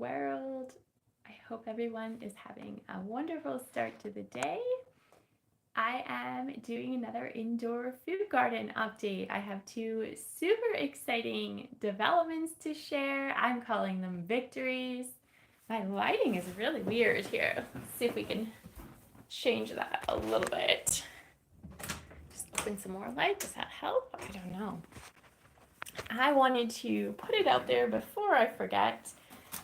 world. I hope everyone is having a wonderful start to the day. I am doing another indoor food garden update. I have two super exciting developments to share. I'm calling them victories. My lighting is really weird here. Let's see if we can change that a little bit. Just open some more light. Does that help? I don't know. I wanted to put it out there before I forget.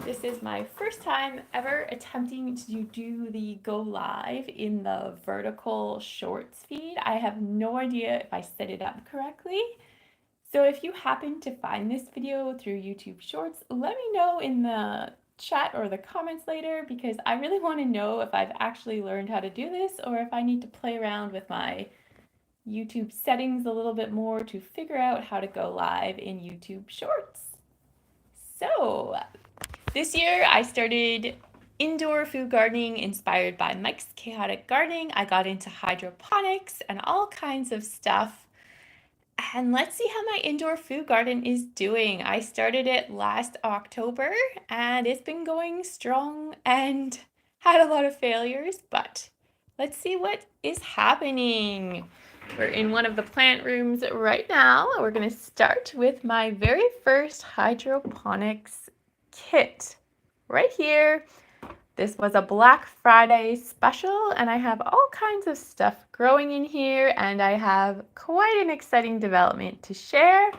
This is my first time ever attempting to do the go live in the vertical shorts feed. I have no idea if I set it up correctly. So if you happen to find this video through YouTube Shorts, let me know in the chat or the comments later, because I really want to know if I've actually learned how to do this or if I need to play around with my YouTube settings a little bit more to figure out how to go live in YouTube Shorts. So this year I started indoor food gardening inspired by Mike's Chaotic Gardening. I got into hydroponics and all kinds of stuff. And let's see how my indoor food garden is doing. I started it last October and it's been going strong and had a lot of failures, but let's see what is happening. We're in one of the plant rooms right now. We're going to start with my very first hydroponics kit right here. This was a Black Friday special, and I have all kinds of stuff growing in here, and I have quite an exciting development to share.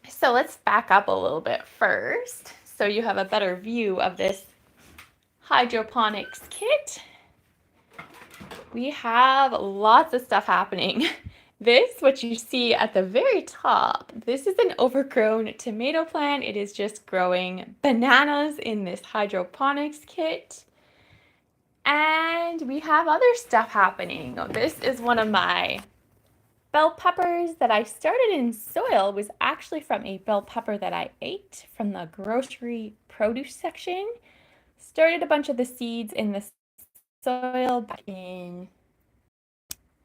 So let's back up a little bit first so you have a better view of this hydroponics kit. We have lots of stuff happening. This, what you see at the very top, this is an overgrown tomato plant. It is just growing bananas in this hydroponics kit. And we have other stuff happening. This is one of my bell peppers that I started in soil. It was actually from a bell pepper that I ate from the grocery produce section. Started a bunch of the seeds in the soil back in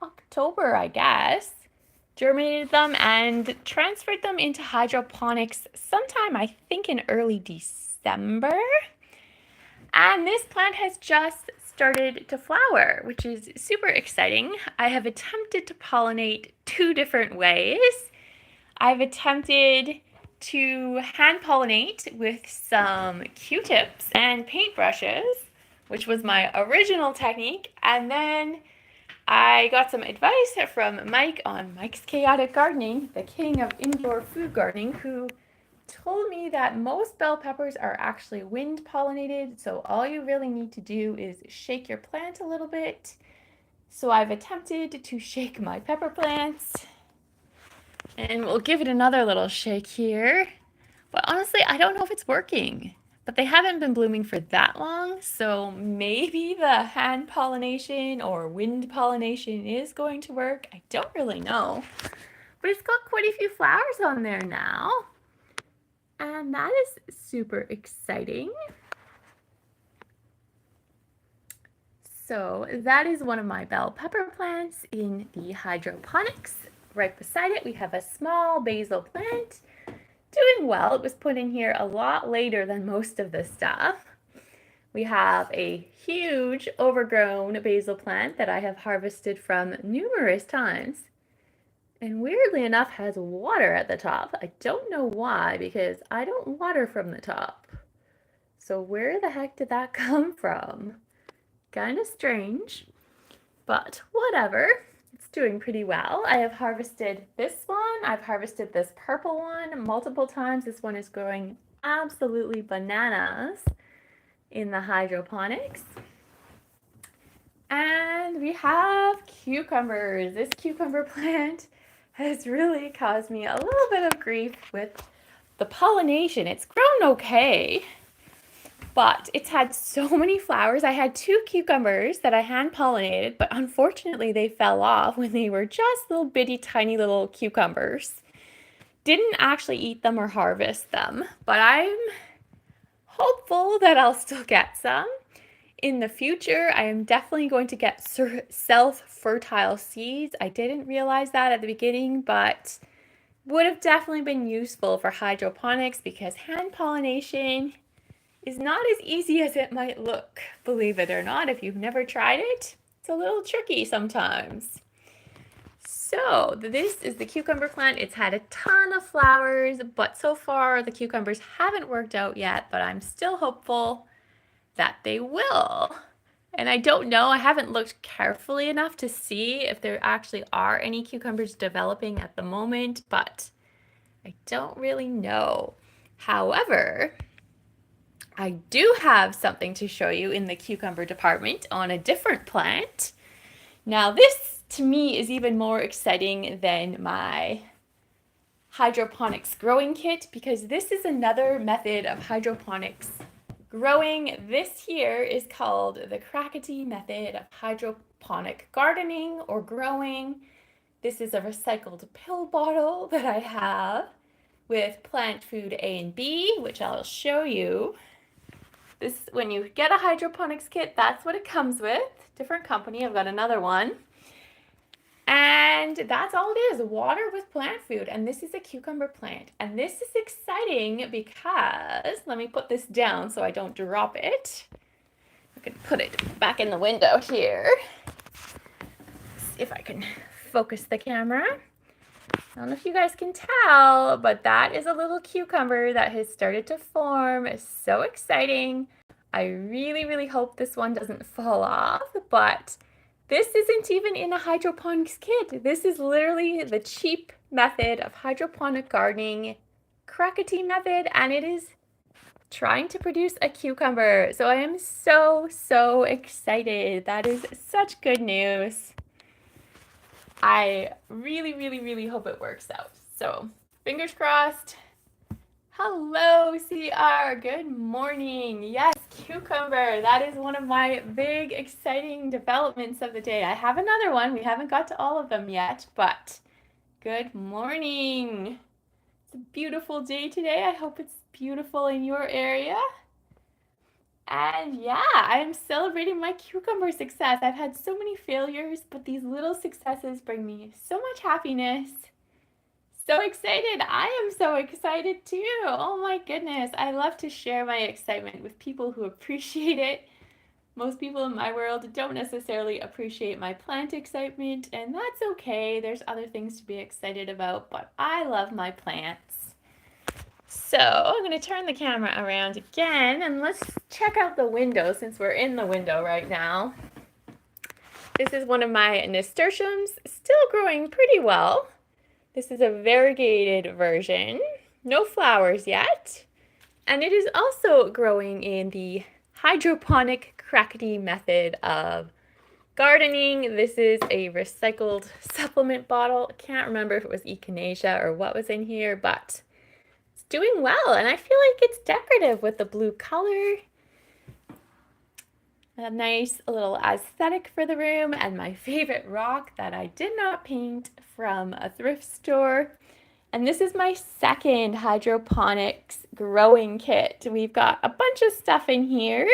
October, I guess. Germinated them and transferred them into hydroponics sometime, I think, in early December. And this plant has just started to flower, which is super exciting. I have attempted to pollinate two different ways. I've attempted to hand pollinate with some Q-tips and paintbrushes, which was my original technique, and then I got some advice from Mike on Mike's Chaotic Gardening, the king of indoor food gardening, who told me that most bell peppers are actually wind pollinated, so all you really need to do is shake your plant a little bit. So I've attempted to shake my pepper plants, and we'll give it another little shake here. But honestly, I don't know if it's working. But they haven't been blooming for that long, so maybe the hand pollination or wind pollination is going to work. I don't really know. But it's got quite a few flowers on there now. And that is super exciting. So that is one of my bell pepper plants in the hydroponics. Right beside it, we have a small basil plant. Doing well. It was put in here a lot later than most of the stuff. We have a huge overgrown basil plant that I have harvested from numerous times, and weirdly enough has water at the top. I don't know why, because I don't water from the top. So where the heck did that come from? Kind of strange, but whatever. It's doing pretty well. I have harvested this one. I've harvested this purple one multiple times. This one is growing absolutely bananas in the hydroponics. And we have cucumbers. This cucumber plant has really caused me a little bit of grief with the pollination. It's grown okay, but it's had so many flowers. I had two cucumbers that I hand pollinated, but unfortunately they fell off when they were just little bitty tiny little cucumbers. Didn't actually eat them or harvest them, but I'm hopeful that I'll still get some. In the future, I am definitely going to get self-fertile seeds. I didn't realize that at the beginning, but would have definitely been useful for hydroponics because hand pollination is not as easy as it might look, believe it or not. If you've never tried it, it's a little tricky sometimes. So this is the cucumber plant. It's had a ton of flowers, but so far the cucumbers haven't worked out yet, but I'm still hopeful that they will. And I don't know, I haven't looked carefully enough to see if there actually are any cucumbers developing at the moment, but I don't really know. However, I do have something to show you in the cucumber department on a different plant. Now this to me is even more exciting than my hydroponics growing kit because this is another method of hydroponics growing. This here is called the Crackety method of hydroponic gardening or growing. This is a recycled pill bottle that I have with plant food A and B, which I'll show you. This, when you get a hydroponics kit, that's what it comes with. Different company, I've got another one. And that's all it is, water with plant food. And this is a cucumber plant. And this is exciting because, let me put this down so I don't drop it. I can put it back in the window here. See if I can focus the camera. I don't know if you guys can tell, but that is a little cucumber that has started to form. It's so exciting. I really, really hope this one doesn't fall off, but this isn't even in a hydroponics kit. This is literally the cheap method of hydroponic gardening, Crackety method, and it is trying to produce a cucumber. So I am so, so excited. That is such good news. I really, really, really hope it works out. So fingers crossed. Hello, CR. Good morning. Yes, cucumber. That is one of my big, exciting developments of the day. I have another one. We haven't got to all of them yet, but good morning. It's a beautiful day today. I hope it's beautiful in your area. And yeah, I'm celebrating my cucumber success. I've had so many failures, but these little successes bring me so much happiness. So excited. I am so excited too. Oh my goodness. I love to share my excitement with people who appreciate it. Most people in my world don't necessarily appreciate my plant excitement, and that's okay. There's other things to be excited about, but I love my plants. So I'm going to turn the camera around again and let's check out the window since we're in the window right now. This is one of my nasturtiums, still growing pretty well. This is a variegated version, no flowers yet, and it is also growing in the hydroponic Crackety method of gardening. This is a recycled supplement bottle. I can't remember if it was echinacea or what was in here, but it's doing well, and I feel like it's decorative with the blue color. A nice little aesthetic for the room, and my favorite rock that I did not paint from a thrift store. And this is my second hydroponics growing kit. We've got a bunch of stuff in here,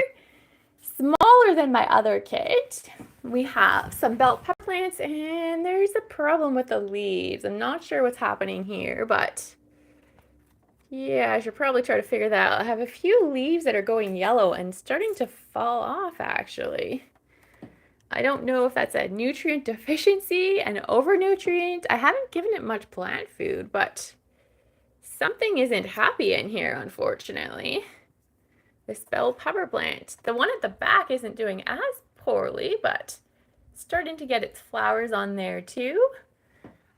smaller than my other kit. We have some bell pepper plants, and there's a problem with the leaves. I'm not sure what's happening here, but yeah, I should probably try to figure that out. I have a few leaves that are going yellow and starting to fall off, actually. I don't know if that's a nutrient deficiency, an overnutrient. I haven't given it much plant food, but something isn't happy in here, unfortunately. This bell pepper plant. The one at the back isn't doing as poorly, but it's starting to get its flowers on there too.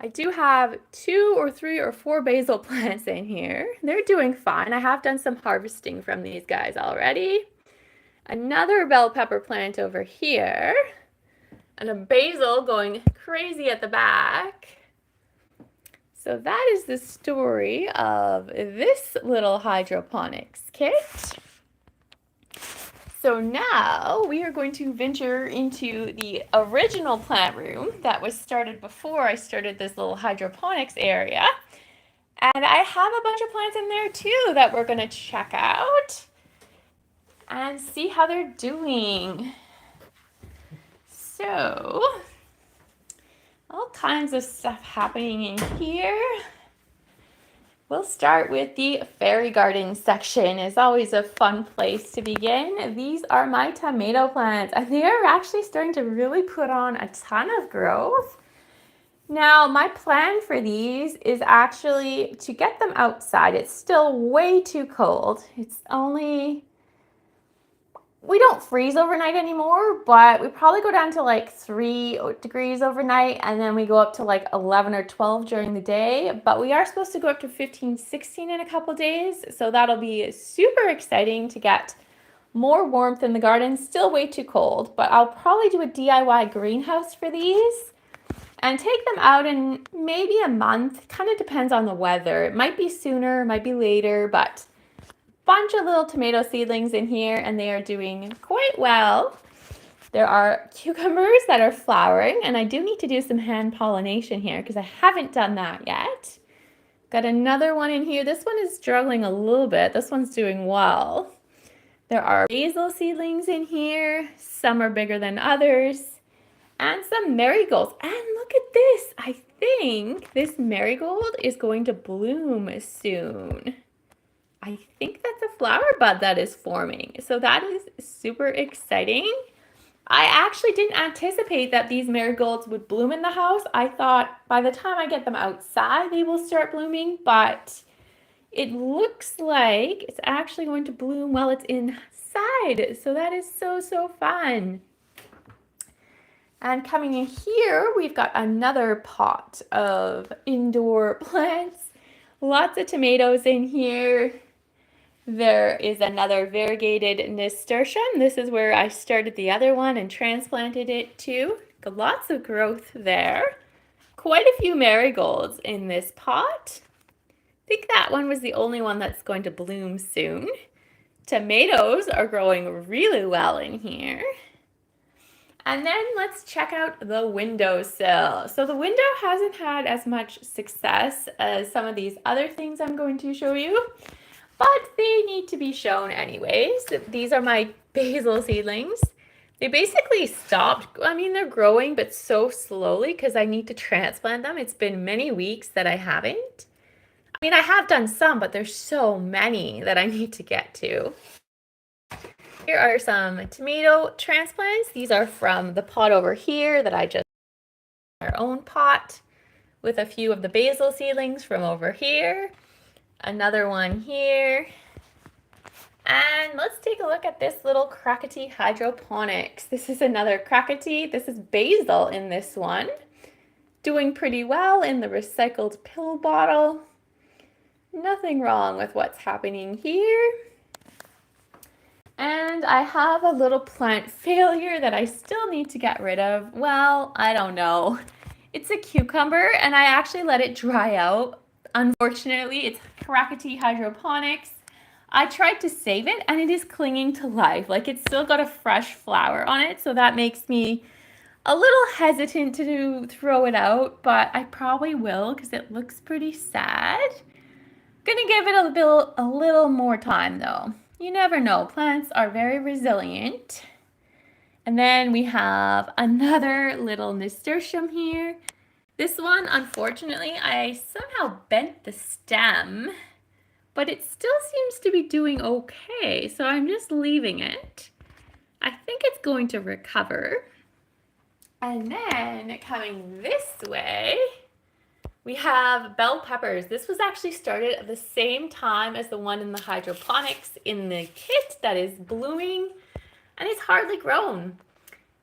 I do have 2 or 3 or 4 basil plants in here. They're doing fine. I have done some harvesting from these guys already. Another bell pepper plant over here. And a basil going crazy at the back. So that is the story of this little hydroponics kit. So now we are going to venture into the original plant room that was started before I started this little hydroponics area. And I have a bunch of plants in there too that we're going to check out and see how they're doing. So, all kinds of stuff happening in here. We'll start with the fairy garden section. It's always a fun place to begin. These are my tomato plants, and they are actually starting to really put on a ton of growth. Now, my plan for these is actually to get them outside. It's still way too cold. We don't freeze overnight anymore, but we probably go down to like 3 degrees overnight, and then we go up to like 11 or 12 during the day. But we are supposed to go up to 15, 16 in a couple days, so that'll be super exciting to get more warmth in the garden. Still way too cold, but I'll probably do a DIY greenhouse for these and take them out in maybe a month. Kind of depends on the weather. It might be sooner, might be later, but bunch of little tomato seedlings in here, and they are doing quite well. There are cucumbers that are flowering, and I do need to do some hand pollination here because I haven't done that yet. Got another one in here. This one is struggling a little bit. This one's doing well. There are basil seedlings in here. Some are bigger than others. And some marigolds. And look at this. I think this marigold is going to bloom soon. I think that's a flower bud that is forming. So that is super exciting. I actually didn't anticipate that these marigolds would bloom in the house. I thought by the time I get them outside, they will start blooming, but it looks like it's actually going to bloom while it's inside. So that is so, so fun. And coming in here, we've got another pot of indoor plants. Lots of tomatoes in here. There is another variegated nasturtium. This is where I started the other one and transplanted it to. Lots of growth there. Quite a few marigolds in this pot. I think that one was the only one that's going to bloom soon. Tomatoes are growing really well in here. And then let's check out the windowsill. So the window hasn't had as much success as some of these other things I'm going to show you, but they need to be shown anyways. These are my basil seedlings. They basically stopped. I mean, they're growing, but so slowly because I need to transplant them. It's been many weeks that I haven't. I mean, I have done some, but there's so many that I need to get to. Here are some tomato transplants. These are from the pot over here that I just our own pot with a few of the basil seedlings from over here. Another one here. And let's take a look at this little crackety hydroponics. This is another crackety. This is basil in this one. Doing pretty well in the recycled pill bottle. Nothing wrong with what's happening here. And I have a little plant failure that I still need to get rid of. Well, I don't know. It's a cucumber, and I actually let it dry out. Unfortunately, it's crackety hydroponics. I tried to save it, and it is clinging to life. Like, it's still got a fresh flower on it, so that makes me a little hesitant to throw it out, but I probably will because it looks pretty sad. Gonna give it a little more time, though. You never know. Plants are very resilient. And then we have another little nasturtium here. This one, unfortunately, I somehow bent the stem, but it still seems to be doing okay. So I'm just leaving it. I think it's going to recover. And then coming this way, we have bell peppers. This was actually started at the same time as the one in the hydroponics in the kit that is blooming, and it's hardly grown.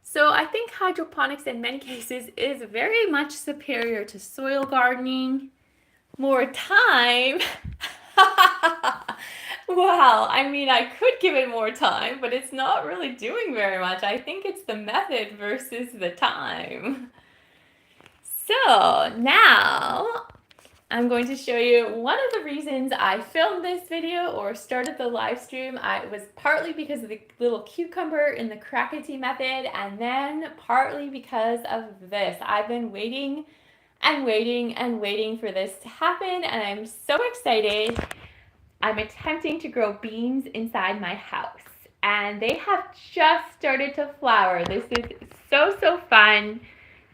So I think hydroponics in many cases is very much superior to soil gardening. More time. Well, I mean, I could give it more time, but it's not really doing very much. I think it's the method versus the time. So now I'm going to show you one of the reasons I filmed this video or started the live stream. It was partly because of the little cucumber in the crackety method, and then partly because of this. I've been waiting and waiting and waiting for this to happen, and I'm so excited. I'm attempting to grow beans inside my house, and they have just started to flower. This is so, so fun.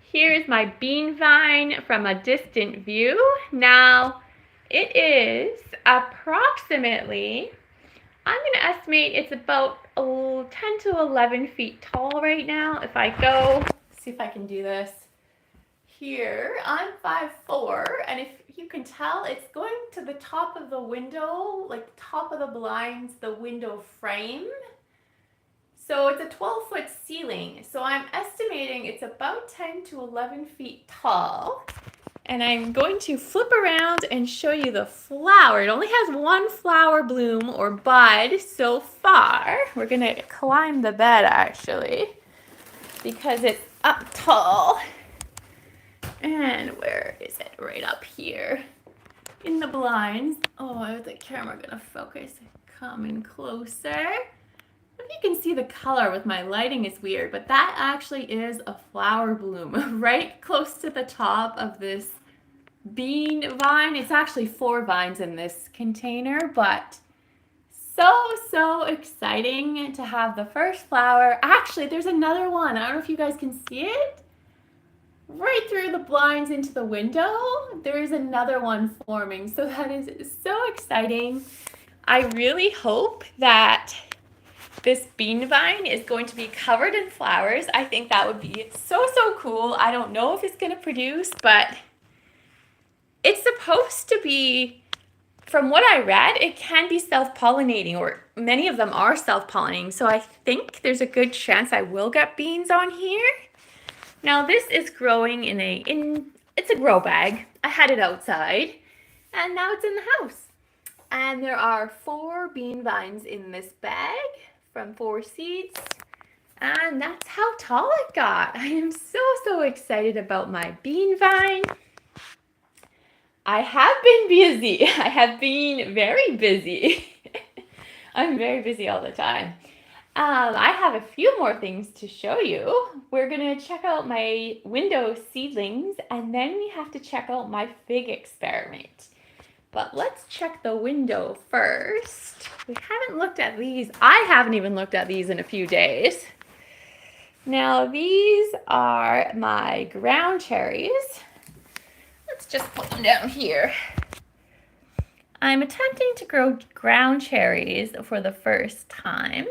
Here's my bean vine from a distant view. Now, It is approximately, I'm going to estimate it's about 10 to 11 feet tall right now. If I go, see if I can do this. Here, I'm 5'4", and if you can tell, it's going to the top of the window, like top of the blinds, the window frame. So it's a 12-foot ceiling. So I'm estimating it's about 10 to 11 feet tall. And I'm going to flip around and show you the flower. It only has one flower bloom or bud so far. We're gonna climb the bed actually because it's up tall. And where is it? Right up here in the blinds. Oh, is the camera gonna focus? Coming closer. If you can see the color with my lighting is weird, but that actually is a flower bloom right close to the top of this bean vine. It's actually 4 vines in this container, but so exciting to have the first flower. Actually, there's another one. I don't know if you guys can see it. Right through the blinds into the window, there is another one forming. So that is so exciting. I really hope that this bean vine is going to be covered in flowers. I think that would be so cool. I don't know if it's going to produce, but it's supposed to be, from what I read, it can be self-pollinating, or many of them are self-pollinating. So I think there's a good chance I will get beans on here. Now this is growing it's a grow bag. I had it outside and now it's in the house. And there are 4 bean vines in this bag from 4 seeds. And that's how tall it got. I am so excited about my bean vine. I have been busy. I have been very busy. I'm very busy all the time. I have a few more things to show you. We're going to check out my window seedlings, and then we have to check out my fig experiment. But let's check the window first. We haven't looked at these. I haven't even looked at these in a few days. Now these are my ground cherries. Let's just put them down here. I'm attempting to grow ground cherries for the first time.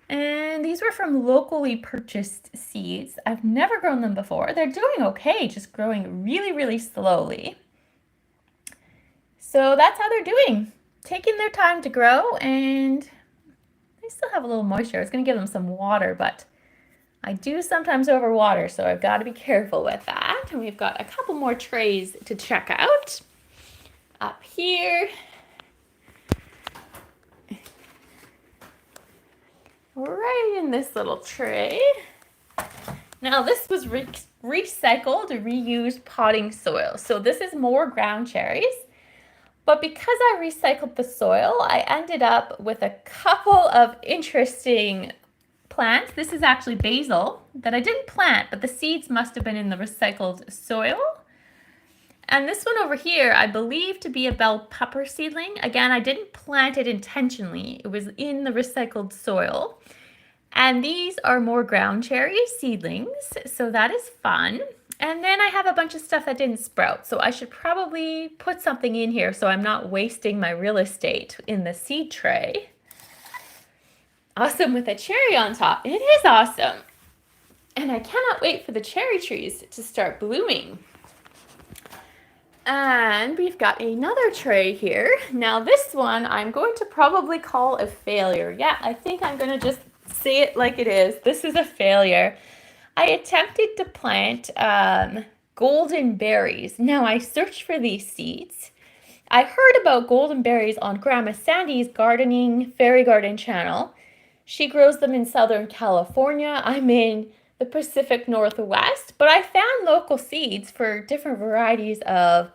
And these were from locally purchased seeds. I've never grown them before. They're doing okay, just growing really slowly. So that's how they're doing. Taking their time to grow, and they still have a little moisture. I was going to give them some water, but I do sometimes overwater, so I've got to be careful with that. And we've got a couple more trays to check out. Up here. Right in this little tray. Now this was recycled, reused potting soil. So this is more ground cherries. But because I recycled the soil, I ended up with a couple of interesting plants. This is actually basil that I didn't plant, but the seeds must have been in the recycled soil. And this one over here, I believe to be a bell pepper seedling. Again, I didn't plant it intentionally. It was in the recycled soil. And these are more ground cherry seedlings, so that is fun. And then I have a bunch of stuff that didn't sprout, so I should probably put something in here so I'm not wasting my real estate in the seed tray. Awesome with a cherry on top. It is awesome. And I cannot wait for the cherry trees to start blooming. And we've got another tray here. Now this one I'm going to probably call a failure. Yeah, I think I'm going to just say it like it is. This is a failure. I attempted to plant golden berries. Now I searched for these seeds. I heard about golden berries on Grandma Sandy's gardening fairy garden channel. She grows them in Southern California. I'm in the Pacific Northwest, but I found local seeds for different varieties of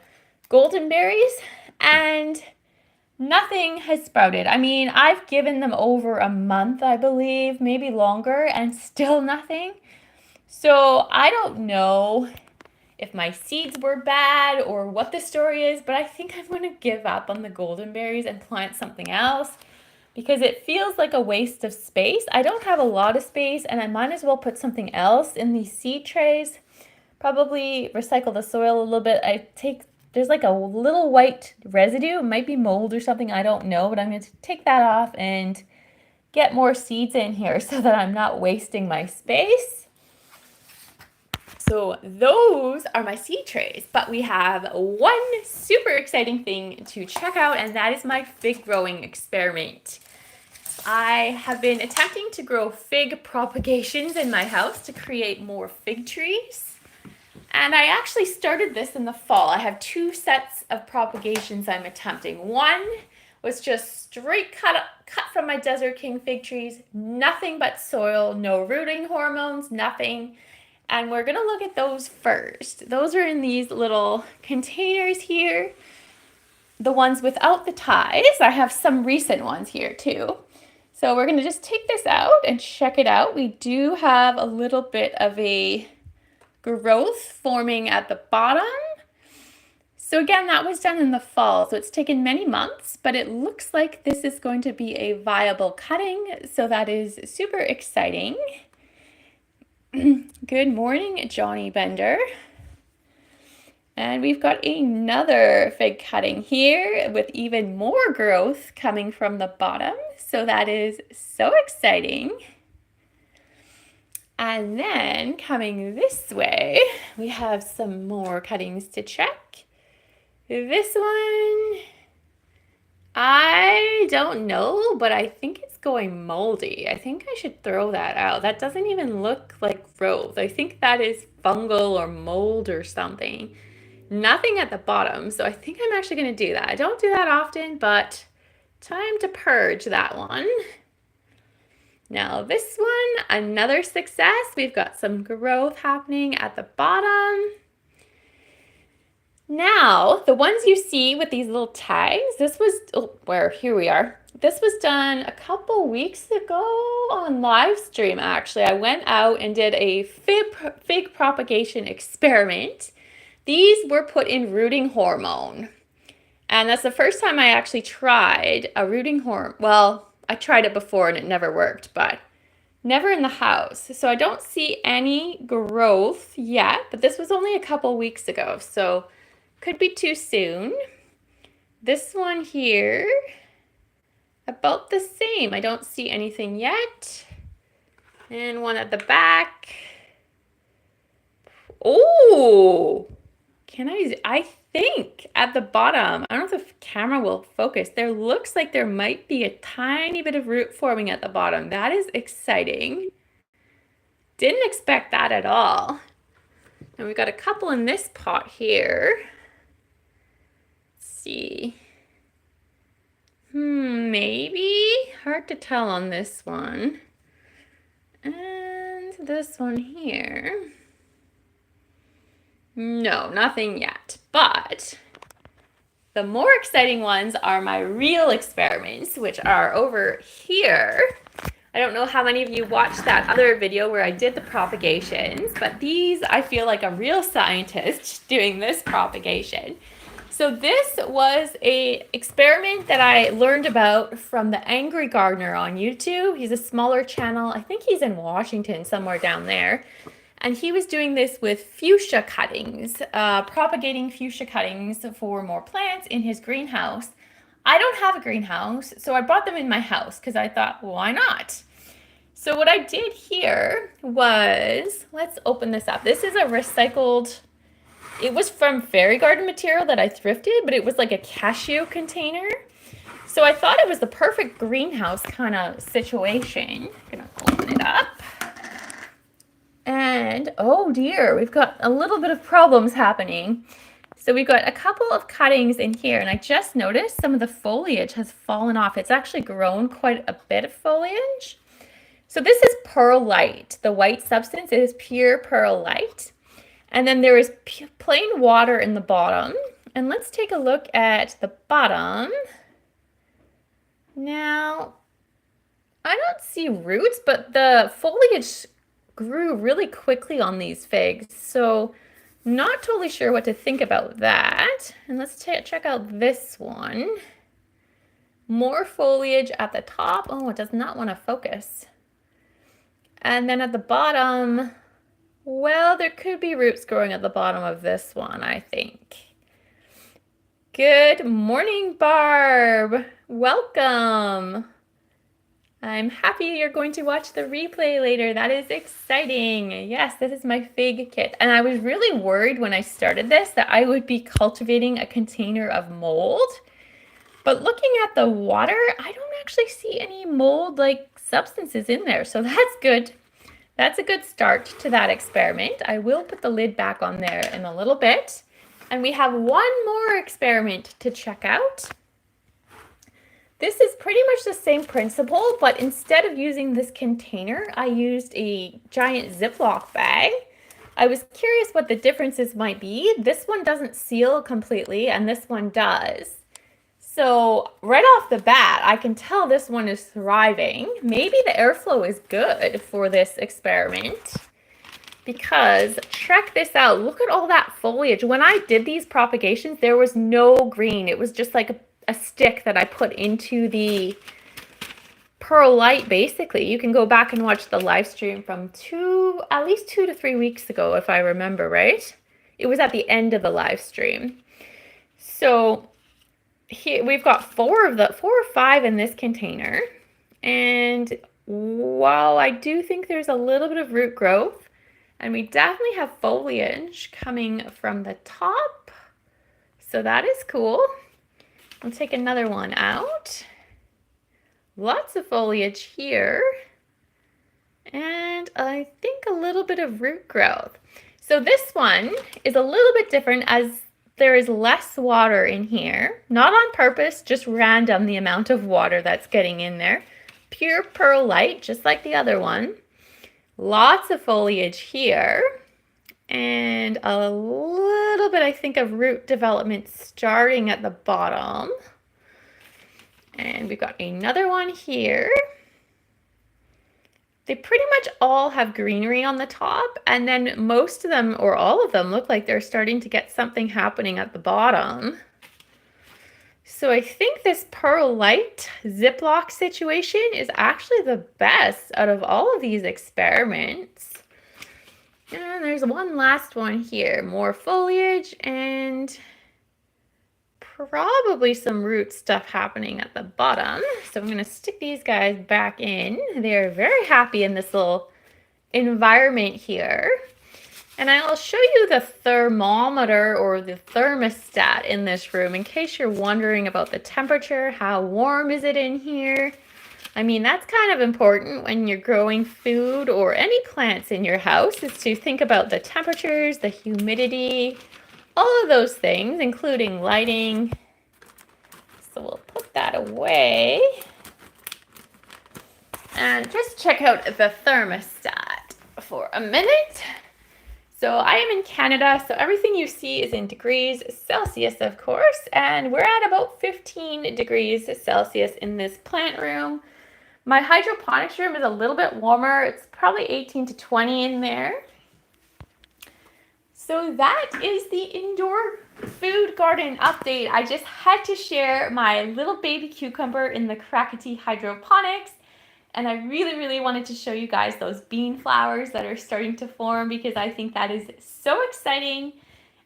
golden berries, and nothing has sprouted. I mean, I've given them over a month, I believe, maybe longer, and still nothing. So I don't know if my seeds were bad or what the story is, but I think I'm going to give up on the golden berries and plant something else because it feels like a waste of space. I don't have a lot of space, and I might as well put something else in these seed trays. Probably recycle the soil a little bit. I take there's like a little white residue. It might be mold or something, I don't know, but I'm going to take that off and get more seeds in here so that I'm not wasting my space. So those are my seed trays, but we have one super exciting thing to check out, and that is my fig growing experiment. I have been attempting to grow fig propagations in my house to create more fig trees. And I actually started this in the fall. I have two sets of propagations I'm attempting. One was just straight cut from my Desert King fig trees, nothing but soil, no rooting hormones, nothing. And we're gonna look at those first. Those are in these little containers here. The ones without the ties. I have some recent ones here too. So we're gonna just take this out and check it out. We do have a little bit of a growth forming at the bottom. So again, that was done in the fall, so it's taken many months, but it looks like this is going to be a viable cutting, so that is super exciting. Good morning, Johnny Bender. And we've got another fig cutting here with even more growth coming from the bottom, so that is so exciting. And then coming this way, we have some more cuttings to check. This one, I don't know, but I think it's going moldy. I think I should throw that out. That doesn't even look like growth. I think that is fungal or mold or something. Nothing at the bottom, so I think I'm actually going to do that. I don't do that often, but time to purge that one. Now this one, another success. We've got some growth happening at the bottom. Now, the ones you see with these little tags, this was, here we are. This was done a couple weeks ago on live stream, actually. I went out and did a fig propagation experiment. These were put in rooting hormone. And that's the first time I actually tried a rooting hormone. Well, I tried it before and it never worked, but never in the house. So I don't see any growth yet, but this was only a couple weeks ago, so could be too soon. This one here, about the same. I don't see anything yet. And one at the back. Oh, I think at the bottom, I don't know if the camera will focus, there looks like there might be a tiny bit of root forming at the bottom. That is exciting. Didn't expect that at all. And we've got a couple in this pot here. Let's see. Maybe. Hard to tell on this one. And this one here. No, nothing yet. But the more exciting ones are my real experiments, which are over here. I don't know how many of you watched that other video where I did the propagations, but these, I feel like a real scientist doing this propagation. So this was an experiment that I learned about from the Angry Gardener on YouTube. He's a smaller channel. I think he's in Washington, somewhere down there. And he was doing this with fuchsia cuttings, propagating fuchsia cuttings for more plants in his greenhouse. I don't have a greenhouse, so I brought them in my house because I thought, why not? So what I did here was, let's open this up. This is a recycled, it was from fairy garden material that I thrifted, but it was like a cashew container. So I thought it was the perfect greenhouse kind of situation. I'm gonna open it up. And oh dear, we've got a little bit of problems happening. So we've got a couple of cuttings in here, and I just noticed some of the foliage has fallen off. It's actually grown quite a bit of foliage. So this is perlite. The white substance is pure perlite. And then there is plain water in the bottom. And let's take a look at the bottom. Now, I don't see roots, but the foliage grew really quickly on these figs. So not totally sure what to think about that. And let's check out this one. More foliage at the top. Oh, it does not want to focus. And then at the bottom, well, there could be roots growing at the bottom of this one, I think. Good morning, Barb. Welcome. I'm happy you're going to watch the replay later. That is exciting. Yes, this is my fig kit. And I was really worried when I started this that I would be cultivating a container of mold. But looking at the water, I don't actually see any mold-like substances in there. So that's good. That's a good start to that experiment. I will put the lid back on there in a little bit. And we have one more experiment to check out. This is pretty much the same principle, but instead of using this container, I used a giant Ziploc bag. I was curious what the differences might be. This one doesn't seal completely, and this one does. So right off the bat, I can tell this one is thriving. Maybe the airflow is good for this experiment. Because check this out, look at all that foliage. When I did these propagations, there was no green. It was just like a stick that I put into the perlite, basically. You can go back and watch the live stream from at least 2 to 3 weeks ago, if I remember right. It was at the end of the live stream. So here we've got 4 or 5 in this container. And while I do think there's a little bit of root growth, and we definitely have foliage coming from the top. So that is cool. I'll take another one out. Lots of foliage here. And I think a little bit of root growth. So this one is a little bit different as there is less water in here. Not on purpose, just random the amount of water that's getting in there. Pure perlite, just like the other one. Lots of foliage here, and a little bit, I think, of root development starting at the bottom. And we've got another one here. They pretty much all have greenery on the top, and then most of them, or all of them, look like they're starting to get something happening at the bottom. So I think this perlite Ziploc situation is actually the best out of all of these experiments. And there's one last one here. More foliage and probably some root stuff happening at the bottom. So I'm going to stick these guys back in. They're very happy in this little environment here. And I'll show you the thermometer or the thermostat in this room in case you're wondering about the temperature. How warm is it in here? I mean, that's kind of important when you're growing food or any plants in your house, is to think about the temperatures, the humidity, all of those things, including lighting. So we'll put that away. And just check out the thermostat for a minute. So I am in Canada, so everything you see is in degrees Celsius, of course, and we're at about 15 degrees Celsius in this plant room. My hydroponics room is a little bit warmer. It's probably 18 to 20 in there. So that is the indoor food garden update. I just had to share my little baby cucumber in the Krakatee hydroponics. And I really, really wanted to show you guys those bean flowers that are starting to form because I think that is so exciting.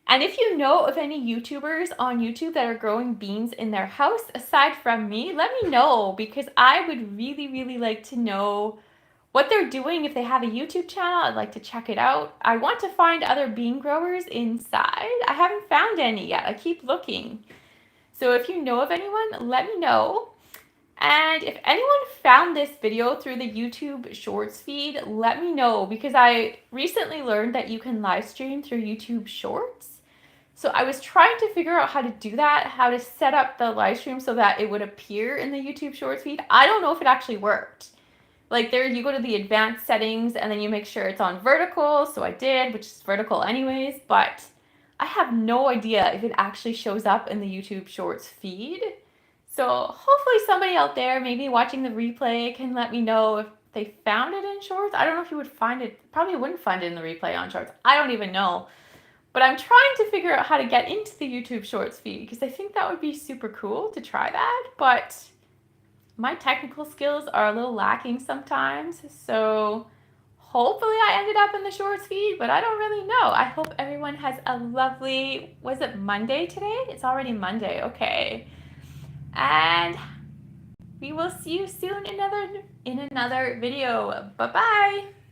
And if you know of any YouTubers on YouTube that are growing beans in their house, aside from me, let me know because I would really, really like to know what they're doing. If they have a YouTube channel, I'd like to check it out. I want to find other bean growers inside. I haven't found any yet. I keep looking. So if you know of anyone, let me know. And if anyone found this video through the YouTube Shorts feed, let me know because I recently learned that you can live stream through YouTube Shorts. So I was trying to figure out how to do that, how to set up the live stream so that it would appear in the YouTube Shorts feed. I don't know if it actually worked. Like there, you go to the advanced settings and then you make sure it's on vertical. So I did, which is vertical anyways, but I have no idea if it actually shows up in the YouTube Shorts feed. So hopefully somebody out there maybe watching the replay can let me know if they found it in Shorts. I don't know if you would find it. Probably wouldn't find it in the replay on Shorts. I don't even know. But I'm trying to figure out how to get into the YouTube Shorts feed because I think that would be super cool to try that. But my technical skills are a little lacking sometimes. So hopefully I ended up in the shorts feed, but I don't really know. I hope everyone has a lovely, was it Monday today? It's already Monday, okay. And we will see you soon in another video. Bye-bye.